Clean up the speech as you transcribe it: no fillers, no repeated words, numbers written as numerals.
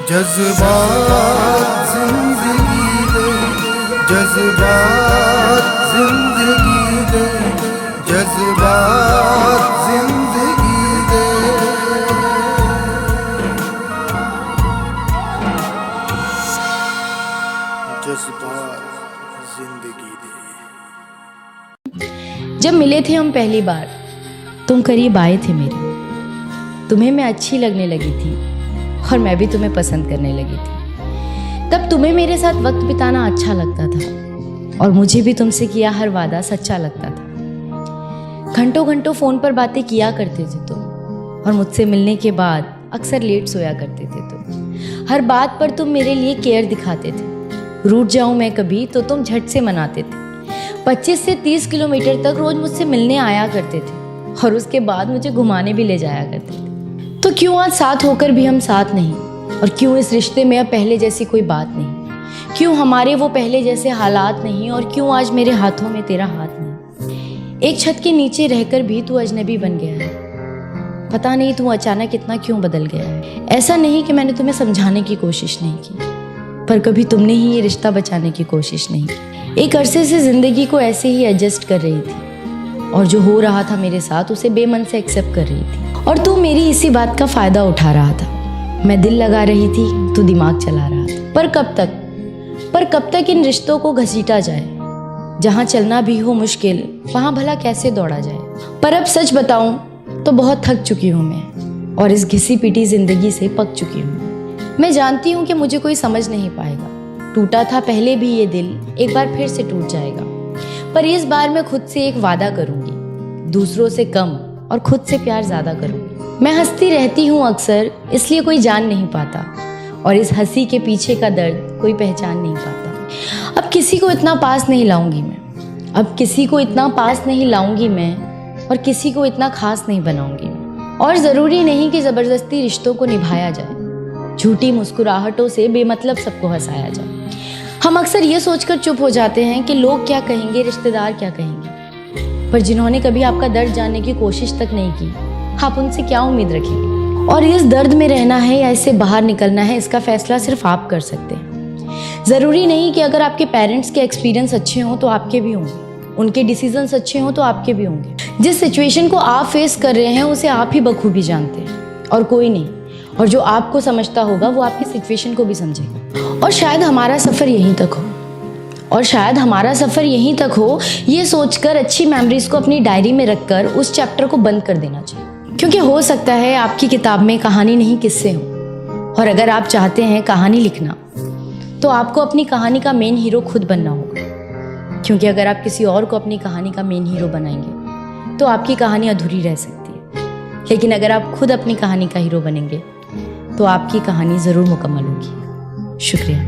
जज्बात जिंदगी दे, जज्बात जिंदगी दे, जज्बात जिंदगी दे। जज्बात जिंदगी दे। जब मिले थे हम पहली बार, तुम करीब आए थे मेरे। तुम्हें मैं अच्छी लगने लगी थी और मैं भी तुम्हें पसंद करने लगी थी। तब तुम्हें मेरे साथ वक्त बिताना अच्छा लगता था और मुझे भी तुमसे किया हर वादा सच्चा लगता था। घंटों घंटों फ़ोन पर बातें किया करते थे तुम और मुझसे मिलने के बाद अक्सर लेट सोया करते थे तुम। हर बात पर तुम मेरे लिए केयर दिखाते थे। रूठ जाऊं मैं कभी तो तुम झट से मनाते थे। 25 से 30 किलोमीटर तक रोज मुझसे मिलने आया करते थे और उसके बाद मुझे घुमाने भी ले जाया करते थे। तो क्यों आज साथ होकर भी हम साथ नहीं, और क्यों इस रिश्ते में अब पहले जैसी कोई बात नहीं? क्यों हमारे वो पहले जैसे हालात नहीं, और क्यों आज मेरे हाथों में तेरा हाथ नहीं? एक छत के नीचे रहकर भी तू अजनबी बन गया है। पता नहीं तू अचानक इतना क्यों बदल गया है। ऐसा नहीं कि मैंने तुम्हें समझाने की कोशिश नहीं की, पर कभी तुमने ही ये रिश्ता बचाने की कोशिश नहीं की। एक अरसे से जिंदगी को ऐसे ही एडजस्ट कर रही थी और जो हो रहा था मेरे साथ उसे बेमन से एक्सेप्ट कर रही थी, और तू मेरी इसी बात का फायदा उठा रहा था। मैं दिल लगा रही थी, तू दिमाग चला रहा था। पर कब तक इन रिश्तों को घसीटा जाए? जहाँ चलना भी हो मुश्किल, वहाँ भला कैसे दौड़ा जाए? पर अब सच बताऊं तो बहुत थक चुकी हूँ मैं, और इस घिसी पिटी जिंदगी से पक चुकी हूँ। मैं जानती हूँ कि मुझे कोई समझ नहीं पाएगा। टूटा था पहले भी ये दिल, एक बार फिर से टूट जाएगा। पर इस बार मैं खुद से एक वादा करूंगी, दूसरों से कम और खुद से प्यार ज्यादा करूंगी। मैं हंसती रहती हूँ अक्सर, इसलिए कोई जान नहीं पाता, और इस हंसी के पीछे का दर्द कोई पहचान नहीं पाता। अब किसी को इतना पास नहीं लाऊंगी मैं, अब किसी को इतना पास नहीं लाऊंगी मैं, और किसी को इतना खास नहीं बनाऊंगी मैं। और जरूरी नहीं कि जबरदस्ती रिश्तों को निभाया जाए, झूठी मुस्कुराहटों से बेमतलब सबको हंसाया जाए। हम अक्सर ये सोचकर चुप हो जाते हैं कि लोग क्या कहेंगे, रिश्तेदार क्या कहेंगे, पर जिन्होंने कभी आपका दर्द जानने की कोशिश तक नहीं की, आप उनसे क्या उम्मीद रखेंगे? और इस दर्द में रहना है या इससे बाहर निकलना है, इसका फैसला सिर्फ आप कर सकते हैं। जरूरी नहीं कि अगर आपके पेरेंट्स के एक्सपीरियंस अच्छे हों तो आपके भी होंगे, उनके डिसीजंस अच्छे हों तो आपके भी होंगे। जिस सिचुएशन को आप फेस कर रहे हैं उसे आप ही बखूबी जानते हैं और कोई नहीं, और जो आपको समझता होगा वो आपकी सिचुएशन को भी समझेगा। और शायद हमारा सफर यहीं तक हो, ये सोचकर अच्छी मेमोरीज को अपनी डायरी में रखकर उस चैप्टर को बंद कर देना चाहिए। क्योंकि हो सकता है आपकी किताब में कहानी नहीं किस्से हो, और अगर आप चाहते हैं कहानी लिखना तो आपको अपनी कहानी का मेन हीरो खुद बनना होगा। क्योंकि अगर आप किसी और को अपनी कहानी का मेन हीरो बनाएंगे तो आपकी कहानी अधूरी रह सकती है, लेकिन अगर आप खुद अपनी कहानी का हीरो बनेंगे तो आपकी कहानी ज़रूर मुकम्मल होगी। शुक्रिया।